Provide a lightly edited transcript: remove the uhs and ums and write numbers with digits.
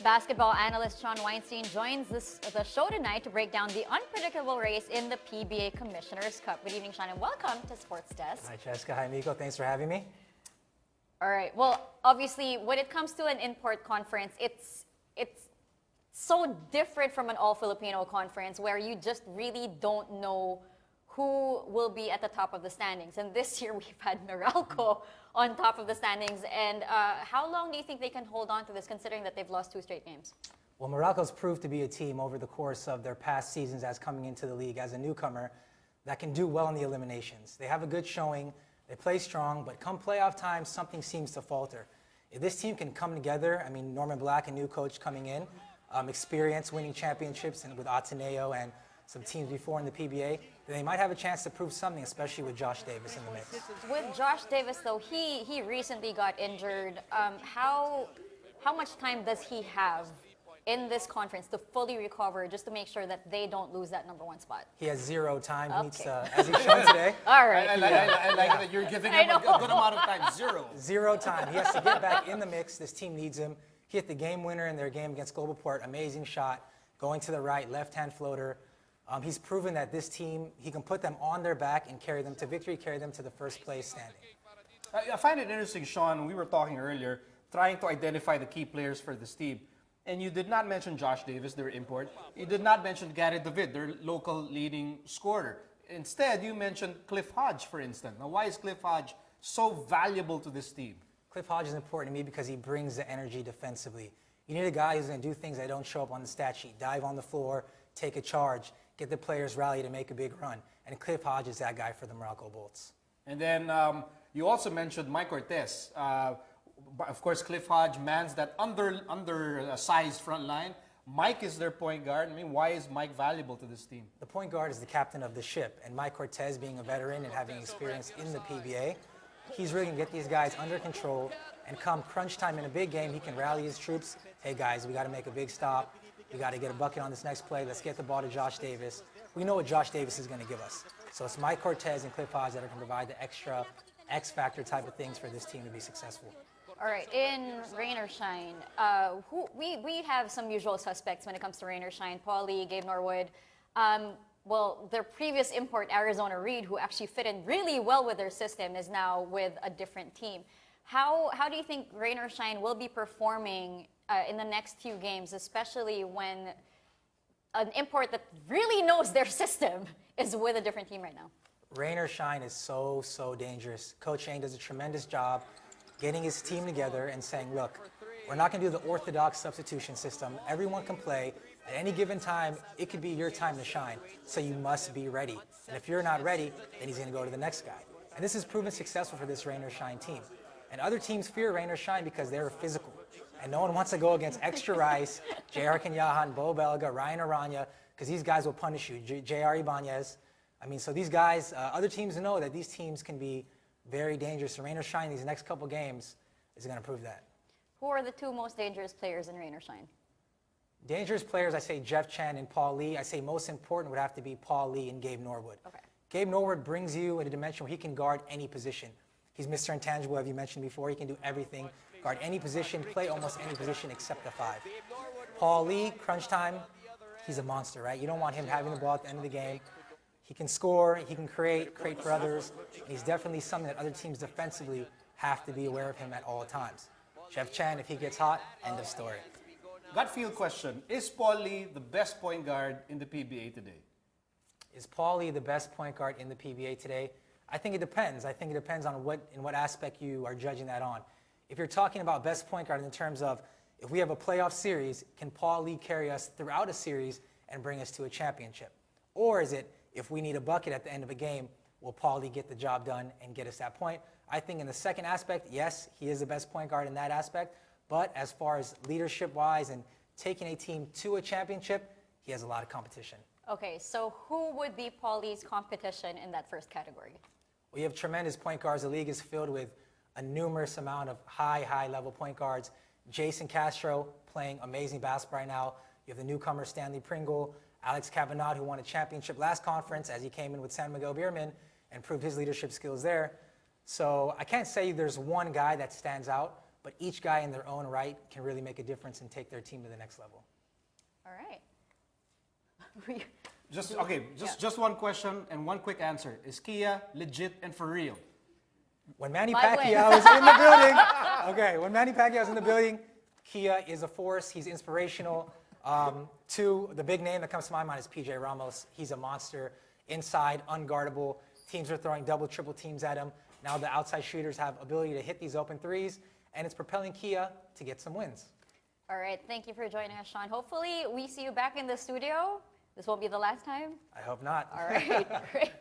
Basketball analyst Shawn Weinstein joins the show tonight to break down the unpredictable race in the PBA Commissioner's Cup. Good evening, Shawn, and welcome to Sports Desk. Hi, Jessica. Hi, Miko. Thanks for having me. All right. Well, obviously, when it comes to an import conference, it's so different from an all-Filipino conference where you just really don't know who will be at the top of the standings. And this year we've had Meralco on top of the standings. And how long do you think they can hold on to this, considering that they've lost 2 straight games? Well, Meralco's proved to be a team over the course of their past seasons as coming into the league as a newcomer that can do well in the eliminations. They have a good showing, they play strong, but come playoff time, something seems to falter. If this team can come together, I mean, Norman Black, a new coach coming in, experience winning championships and with Ateneo and some teams before in the PBA, then they might have a chance to prove something, especially with Josh Davis in the mix. With Josh Davis, though, he recently got injured. How much time does he have in this conference to fully recover, just to make sure that they don't lose that #1 spot? He has 0 time. Okay. He needs, as he's shown today. All right. I like that you're giving him a good amount of time. 0. 0 time. He has to get back in the mix. This team needs him. He hit the game winner in their game against Global Port. Amazing shot. Going to the right, left-hand floater. He's proven that this team, he can put them on their back and carry them to victory, carry them to the first place standing. I find it interesting, Shawn, we were talking earlier, trying to identify the key players for this team. And you did not mention Josh Davis, their import. You did not mention Gary David, their local leading scorer. Instead, you mentioned Cliff Hodge, for instance. Now, why is Cliff Hodge so valuable to this team? Cliff Hodge is important to me because he brings the energy defensively. You need a guy who's going to do things that don't show up on the stat sheet. Dive on the floor, take a charge, get the players rally to make a big run. And Cliff Hodge is that guy for the Meralco Bolts. And then you also mentioned Mike Cortez. Of course, Cliff Hodge mans that undersized front line. Mike is their point guard. I mean, why is Mike valuable to this team? The point guard is the captain of the ship. And Mike Cortez, being a veteran and having experience in the PBA, he's really going to get these guys under control. And come crunch time in a big game, he can rally his troops. Hey, guys, we got to make a big stop. We got to get a bucket on this next play. Let's get the ball to Josh Davis. We know what Josh Davis is going to give us. So it's Mike Cortez and Cliff Hodge that can provide the extra X-factor type of things for this team to be successful. All right, in Rain or Shine, we have some usual suspects when it comes to Rain or Shine. Paul Lee, Gabe Norwood. Well, their previous import, Arizona Reed, who actually fit in really well with their system, is now with a different team. How do you think Rain or Shine will be performing in the next few games, especially when an import that really knows their system is with a different team right now? Rain or Shine is so dangerous. Coach Shane does a tremendous job getting his team together and saying, look, we're not going to do the orthodox substitution system. Everyone can play. At any given time, it could be your time to shine. So you must be ready. And if you're not ready, then he's going to go to the next guy. And this has proven successful for this Rain or Shine team. And other teams fear Rain or Shine because they're physical. And no one wants to go against Extra Rice, J.R. Kenyahan, Bo Belga, Ryan Aranya, because these guys will punish you. J.R. Ibanez. I mean, so these guys, other teams know that these teams can be very dangerous. So Rain or Shine, these next couple games, is going to prove that. Who are the 2 most dangerous players in Rain or Shine? Dangerous players, I say Jeff Chan and Paul Lee. I say most important would have to be Paul Lee and Gabe Norwood. Okay. Gabe Norwood brings you in a dimension where he can guard any position. He's Mr. Intangible, as you mentioned before. He can do everything, guard any position, play almost any position except the 5. Paul Lee, crunch time, he's a monster, right? You don't want him having the ball at the end of the game. He can score, he can create for others. And he's definitely something that other teams defensively have to be aware of him at all times. Jeff Chan, if he gets hot, end of story. Gut feel question. Is Paul Lee the best point guard in the PBA today? Is Paul Lee the best point guard in the PBA today? I think it depends. I think it depends on in what aspect you are judging that on. If you're talking about best point guard in terms of if we have a playoff series, can Paul Lee carry us throughout a series and bring us to a championship? Or is it if we need a bucket at the end of a game, will Paul Lee get the job done and get us that point? I think in the second aspect, yes, he is the best point guard in that aspect. But as far as leadership-wise and taking a team to a championship, he has a lot of competition. Okay, so who would be Paul Lee's competition in that first category? We have tremendous point guards. The league is filled with a numerous amount of high-level point guards. Jason Castro playing amazing basketball right now. You have the newcomer Stanley Pringle, Alex Cabanat, who won a championship last conference as he came in with San Miguel Beerman and proved his leadership skills there. So I can't say there's one guy that stands out, but each guy in their own right can really make a difference and take their team to the next level. All right. Just one question and one quick answer. Is Kia legit and for real? When Manny My Pacquiao win. is in the building, okay, when Manny Pacquiao is in the building, Kia is a force. He's inspirational. The big name that comes to my mind is PJ Ramos. He's a monster. Inside, unguardable. Teams are throwing double, triple teams at him. Now the outside shooters have ability to hit these open threes, and it's propelling Kia to get some wins. All right. Thank you for joining us, Shawn. Hopefully, we see you back in the studio. This won't be the last time. I hope not. All right. Great.